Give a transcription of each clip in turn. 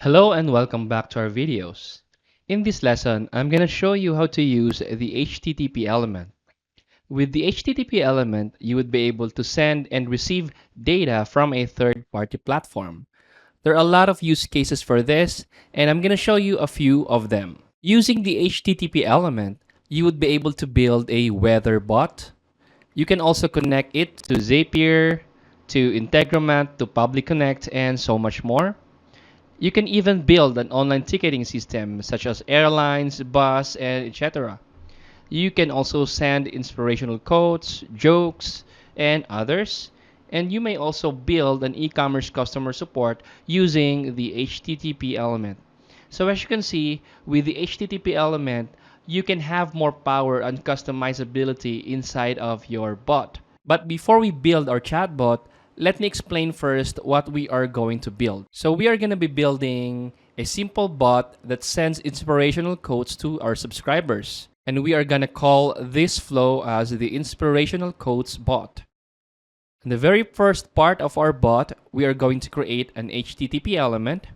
Hello and welcome back to our videos. In this lesson, I'm going to show you how to use the HTTP element. With the HTTP element, you would be able to send and receive data from a third-party platform. There are a lot of use cases for this, and I'm going to show you a few of them. Using the HTTP element, you would be able to build a weather bot. You can also connect it to Zapier, to Integromat, to Pabbly Connect, and so much more. You can even build an online ticketing system such as airlines, bus, and etc. You can also send inspirational quotes, jokes, and others. And you may also build an e-commerce customer support using the HTTP element. So as you can see, with the HTTP element, you can have more power and customizability inside of your bot. But before we build our chatbot, let me explain first what we are going to build. So we are going to be building a simple bot that sends inspirational quotes to our subscribers. And we are going to call this flow as the inspirational quotes bot. In the very first part of our bot, we are going to create an HTTP element.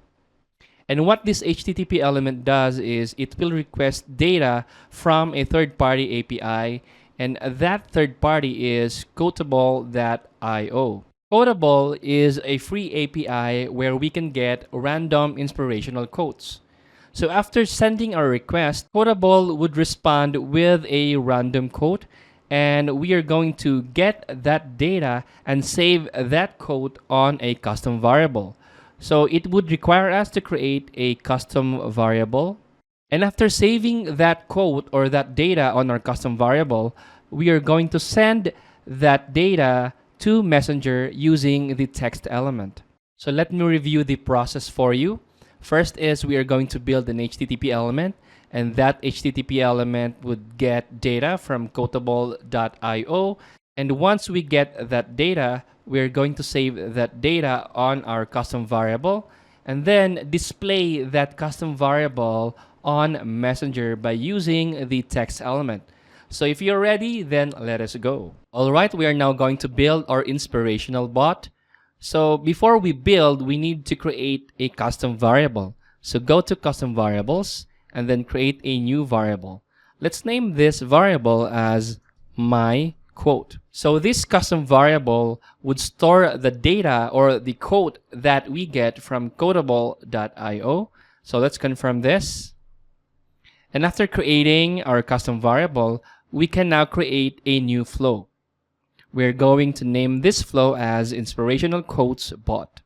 And what this HTTP element does is it will request data from a third-party API, and that third party is Quotable.io. Quotable is a free API where we can get random inspirational quotes. So after sending our request, Quotable would respond with a random quote, and we are going to get that data and save that quote on a custom variable. So it would require us to create a custom variable. And after saving that quote or that data on our custom variable, we are going to send that data to Messenger using the text element. So let me review the process for you. First is we are going to build an HTTP element, and that HTTP element would get data from Quotable.io. And once we get that data, we're going to save that data on our custom variable and then display that custom variable on Messenger by using the text element. So if you're ready, then let us go. All right, we are now going to build our inspirational bot. So before we build, we need to create a custom variable. So go to custom variables and then create a new variable. Let's name this variable as my quote. So this custom variable would store the data or the quote that we get from Quotable.io. So let's confirm this. And after creating our custom variable, we can now create a new flow. We're going to name this flow as inspirational quotes bot.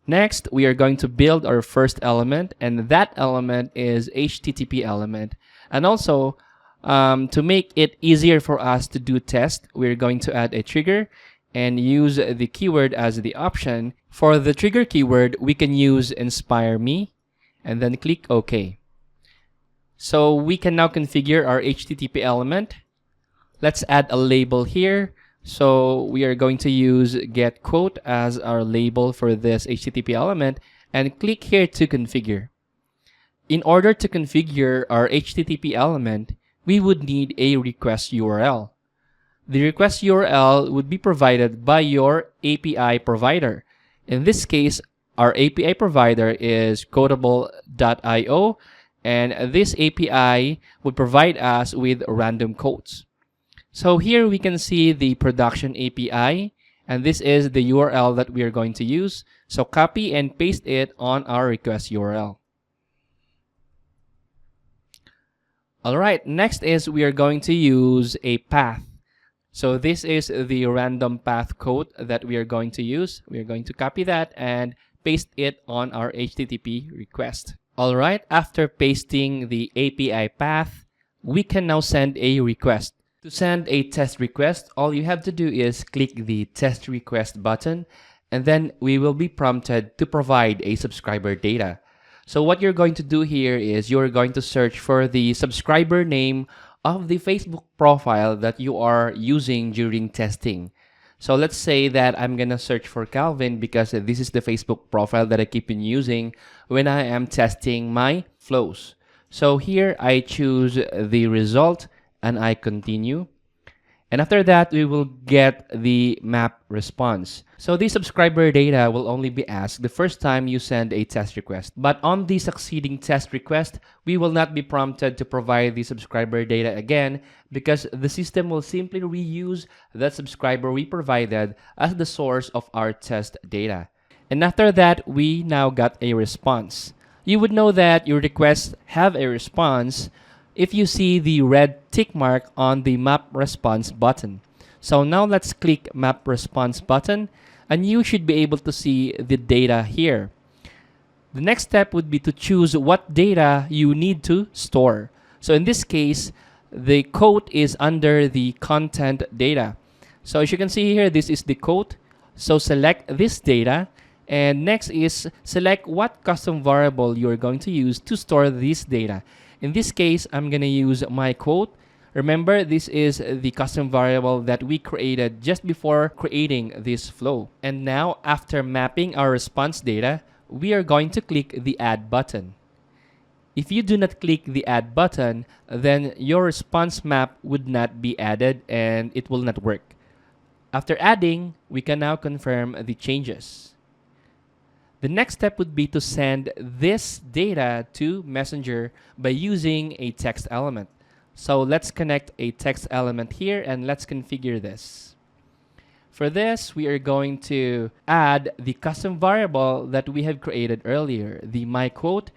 Next, we are going to build our first element, and that element is HTTP element. And also, to make it easier for us to do test, we're going to add a trigger and use the keyword as the option. For the trigger keyword, we can use inspire me and then click OK. So we can now configure our HTTP element. Let's add a label here. So we are going to use get quote as our label for this HTTP element and click here to configure. In order to configure our HTTP element, we would need a request URL. The request URL would be provided by your API provider. In this case, our API provider is Quotable.io, and this API would provide us with random quotes. So here we can see the production API, and this is the URL that we are going to use. So copy and paste it on our request URL. All right, next is we are going to use a path. So this is the random path code that we are going to use. We are going to copy that and paste it on our HTTP request. All right, after pasting the API path, we can now send a request. To send a test request, all you have to do is click the test request button, and then we will be prompted to provide a subscriber data. So what you're going to do here is you're going to search for the subscriber name of the Facebook profile that you are using during testing. So let's say that I'm gonna search for Calvin because this is the Facebook profile that I keep on using when I am testing my flows. So here I choose the result and I continue. And after that, we will get the map response. So the subscriber data will only be asked the first time you send a test request. But on the succeeding test request, we will not be prompted to provide the subscriber data again because the system will simply reuse that subscriber we provided as the source of our test data. And after that, we now got a response. You would know that your requests have a response if you see the red tick mark on the map response button. So now let's click map response button and you should be able to see the data here. The next step would be to choose what data you need to store. So in this case, the quote is under the content data. So as you can see here, this is the quote. So select this data. And next is select what custom variable you're going to use to store this data. In this case, I'm going to use my quote. Remember, this is the custom variable that we created just before creating this flow. And now, after mapping our response data, we are going to click the Add button. If you do not click the Add button, then your response map would not be added and it will not work. After adding, we can now confirm the changes. The next step would be to send this data to Messenger by using a text element. So let's connect a text element here and let's configure this. For this, we are going to add the custom variable that we have created earlier, the my quote.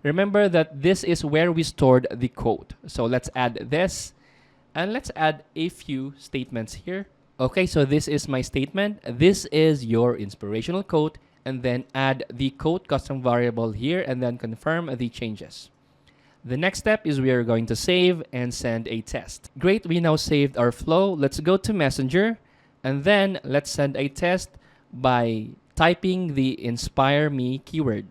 Remember that this is where we stored the quote. So let's add this and let's add a few statements here. Okay, so this is my statement. This is your inspirational quote. And then add the quote custom variable here and then confirm the changes. The next step is we are going to save and send a test. Great, we now saved our flow. Let's go to Messenger and then let's send a test by typing the inspire me keyword.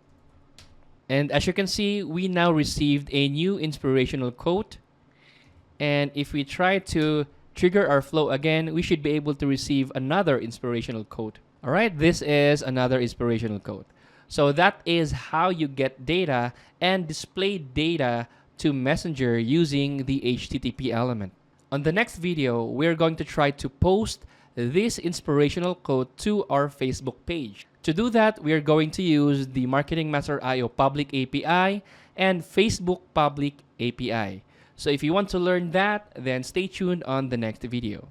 And as you can see, we now received a new inspirational quote. And if we try to trigger our flow again, we should be able to receive another inspirational quote. All right, this is another inspirational quote. So that is how you get data and display data to Messenger using the HTTP element. On the next video, we're going to try to post this inspirational quote to our Facebook page. To do that, we are going to use the Marketing Master IO public API and Facebook public API. So if you want to learn that, then stay tuned on the next video.